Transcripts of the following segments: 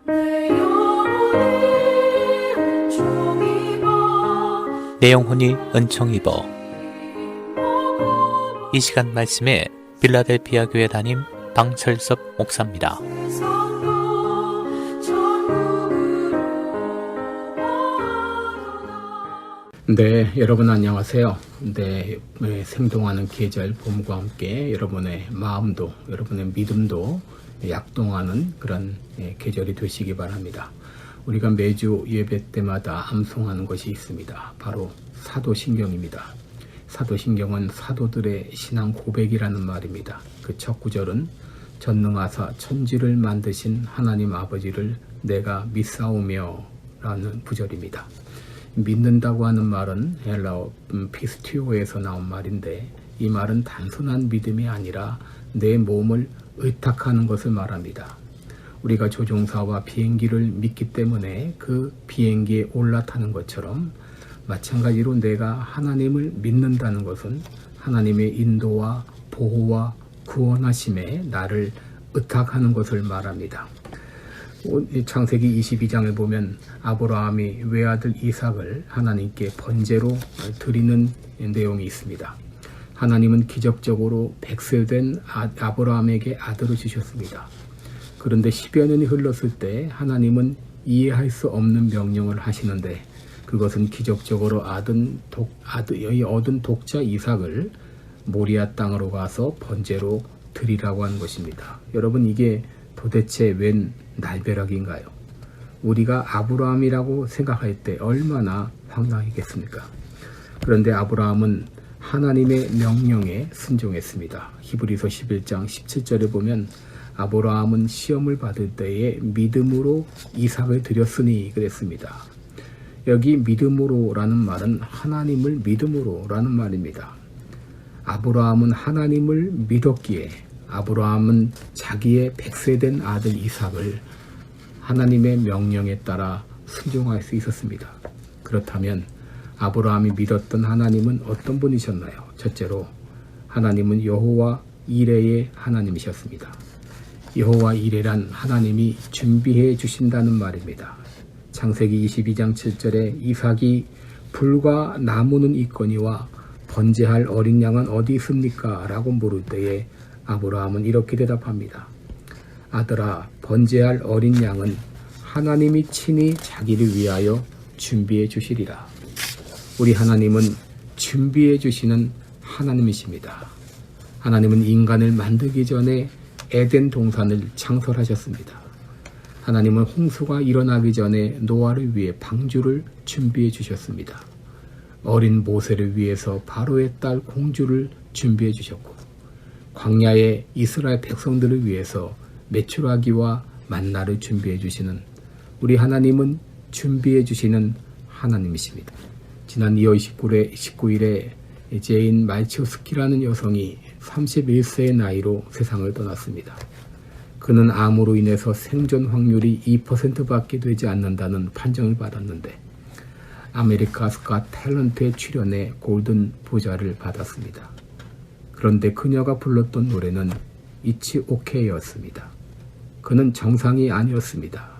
내 영혼이 은총 입어. 이 시간 말씀에 필라델피아 교회 담임 방철섭 목사입니다. 네, 여러분 안녕하세요. 네, 생동하는 계절 봄과 함께 여러분의 마음도, 여러분의 믿음도 약동하는 그런 계절이 되시기 바랍니다. 우리가 매주 예배 때마다 암송하는 것이 있습니다. 바로 사도신경입니다. 사도신경은 사도들의 신앙 고백이라는 말입니다. 그 첫 구절은 전능하사 천지를 만드신 하나님 아버지를 내가 믿사오며 라는 구절입니다. 믿는다고 하는 말은 헬라어 피스티오에서 나온 말인데, 이 말은 단순한 믿음이 아니라 내 몸을 의탁하는 것을 말합니다. 우리가 조종사와 비행기를 믿기 때문에 그 비행기에 올라타는 것처럼, 마찬가지로 내가 하나님을 믿는다는 것은 하나님의 인도와 보호와 구원하심에 나를 의탁하는 것을 말합니다. 창세기 22장을 보면 아브라함이 외아들 이삭을 하나님께 번제로 드리는 내용이 있습니다. 하나님은 기적적으로 100세 된 아브라함에게 아들을 주셨습니다. 그런데 10여 년이 흘렀을 때 하나님은 이해할 수 없는 명령을 하시는데, 그것은 기적적으로 얻은 독자 이삭을 모리아 땅으로 가서 번제로 드리라고 하는 것입니다. 여러분, 이게 도대체 웬 날벼락인가요? 우리가 아브라함이라고 생각할 때 얼마나 황당하겠습니까? 그런데 아브라함은 하나님의 명령에 순종했습니다. 히브리서 11장 17절에 보면 아브라함은 시험을 받을 때에 믿음으로 이삭을 드렸으니 그랬습니다. 여기 믿음으로라는 말은 하나님을 믿음으로라는 말입니다. 아브라함은 하나님을 믿었기에 아브라함은 자기의 100세 된 아들 이삭을 하나님의 명령에 따라 순종할 수 있었습니다. 그렇다면 아브라함이 믿었던 하나님은 어떤 분이셨나요? 첫째로, 하나님은 여호와 이레의 하나님이셨습니다. 여호와 이레란 하나님이 준비해 주신다는 말입니다. 창세기 22장 7절에 이삭이 불과 나무는 있거니와 번제할 어린 양은 어디 있습니까? 라고 물을 때에 아브라함은 이렇게 대답합니다. 아들아, 번제할 어린 양은 하나님이 친히 자기를 위하여 준비해 주시리라. 우리 하나님은 준비해 주시는 하나님이십니다. 하나님은 인간을 만들기 전에 에덴 동산을 창설하셨습니다. 하나님은 홍수가 일어나기 전에 노아를 위해 방주를 준비해 주셨습니다. 어린 모세를 위해서 바로의 딸 공주를 준비해 주셨고, 광야의 이스라엘 백성들을 위해서 메추라기와 만나를 준비해 주시는 우리 하나님은 준비해 주시는 하나님이십니다. 지난 2월 19일에 제인 말치오스키라는 여성이 31세의 나이로 세상을 떠났습니다. 그는 암으로 인해서 생존 확률이 2%밖에 되지 않는다는 판정을 받았는데, 아메리카스 갓 탤런트에 출연해 골든 보좌를 받았습니다. 그런데 그녀가 불렀던 노래는 It's OK였습니다. 그는 정상이 아니었습니다.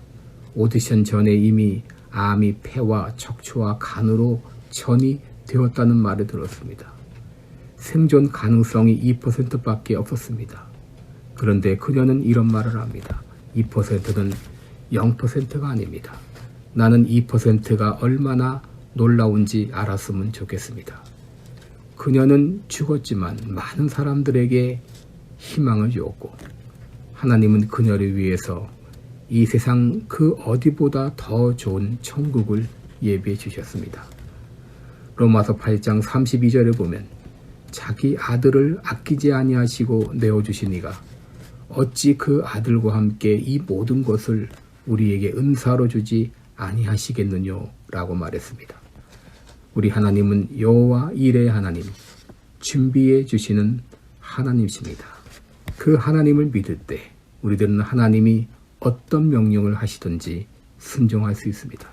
오디션 전에 이미 암이 폐와 척추와 간으로 전이 되었다는 말을 들었습니다. 생존 가능성이 2%밖에 없었습니다. 그런데 그녀는 이런 말을 합니다. 2%는 0%가 아닙니다. 나는 2%가 얼마나 놀라운지 알았으면 좋겠습니다. 그녀는 죽었지만 많은 사람들에게 희망을 주었고, 하나님은 그녀를 위해서 이 세상 그 어디보다 더 좋은 천국을 예비해 주셨습니다. 로마서 8장 32절에 보면 자기 아들을 아끼지 아니하시고 내어주시니가 어찌 그 아들과 함께 이 모든 것을 우리에게 은사로 주지 아니하시겠느뇨 라고 말했습니다. 우리 하나님은 여호와 이레의 하나님, 준비해 주시는 하나님이십니다. 그 하나님을 믿을 때 우리들은 하나님이 어떤 명령을 하시든지 순종할 수 있습니다.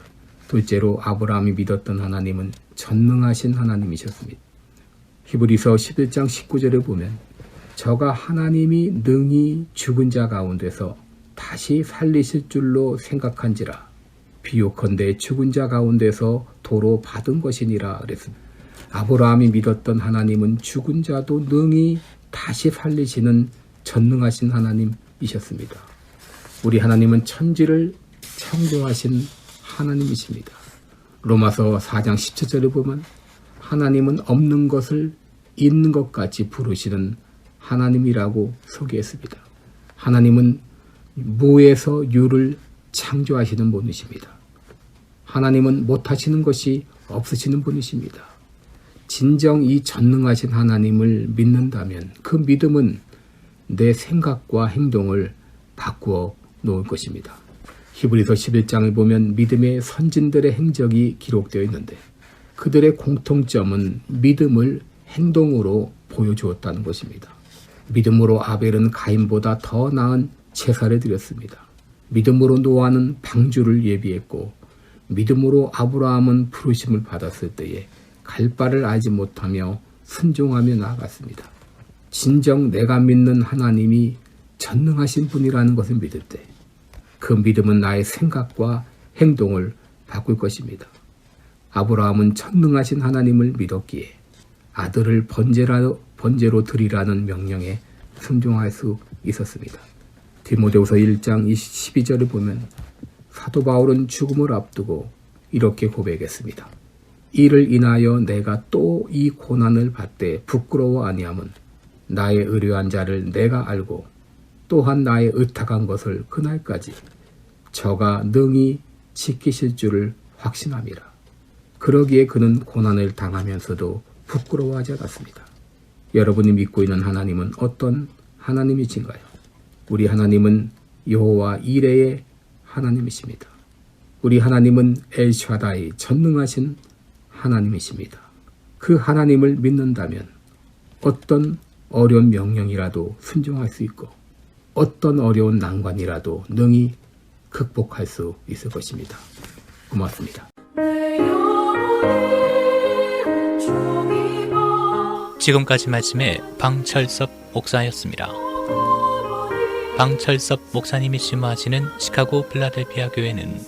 둘째로 아브라함이 믿었던 하나님은 전능하신 하나님이셨습니다. 히브리서 11장 19절에 보면 저가 하나님이 능히 죽은 자 가운데서 다시 살리실 줄로 생각한지라. 비욕컨대 죽은 자 가운데서 도로 받은 것이니라 그랬습니다. 아브라함이 믿었던 하나님은 죽은 자도 능히 다시 살리시는 전능하신 하나님이셨습니다. 우리 하나님은 천지를 창조하신 하나님이십니다. 로마서 4장 17절에 보면 하나님은 없는 것을 있는 것 같이 부르시는 하나님이라고 소개했습니다. 하나님은 무에서 유를 창조하시는 분이십니다. 하나님은 못하시는 것이 없으시는 분이십니다. 진정 이 전능하신 하나님을 믿는다면 그 믿음은 내 생각과 행동을 바꾸어 놓을 것입니다. 히브리서 11장을 보면 믿음의 선진들의 행적이 기록되어 있는데 그들의 공통점은 믿음을 행동으로 보여주었다는 것입니다. 믿음으로 아벨은 가인보다 더 나은 제사를 드렸습니다. 믿음으로 노아는 방주를 예비했고 믿음으로 아브라함은 부르심을 받았을 때에 갈 바를 알지 못하며 순종하며 나아갔습니다. 진정 내가 믿는 하나님이 전능하신 분이라는 것을 믿을 때 그 믿음은 나의 생각과 행동을 바꿀 것입니다. 아브라함은 전능하신 하나님을 믿었기에 아들을 번제로 드리라는 명령에 순종할 수 있었습니다. 디모데후서 1장 12절을 보면 사도 바울은 죽음을 앞두고 이렇게 고백했습니다. 이를 인하여 내가 또 이 고난을 받되 부끄러워 아니함은 나의 의뢰한 자를 내가 알고 또한 나의 의탁한 것을 그날까지 저가 능히 지키실 줄을 확신함이라. 그러기에 그는 고난을 당하면서도 부끄러워하지 않았습니다. 여러분이 믿고 있는 하나님은 어떤 하나님이신가요? 우리 하나님은 여호와 이레의 하나님이십니다. 우리 하나님은 엘샤다이 전능하신 하나님이십니다. 그 하나님을 믿는다면 어떤 어려운 명령이라도 순종할 수 있고 어떤 어려운 난관이라도 능히 극복할 수 있을 것입니다. 고맙습니다. 지금까지 말씀의 방철섭 목사였습니다. 방철섭 목사님이 심화하시는 시카고 필라델피아 교회는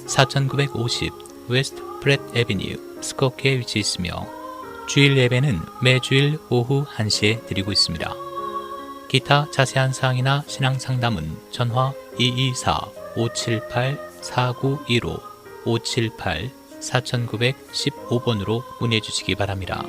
4950 웨스트 프렛 애비뉴 스코키에 위치해 있으며 주일 예배는 매주일 오후 1시에 드리고 있습니다. 기타 자세한 사항이나 신앙 상담은 전화 224-578-4915 578-4915번으로 문의해 주시기 바랍니다.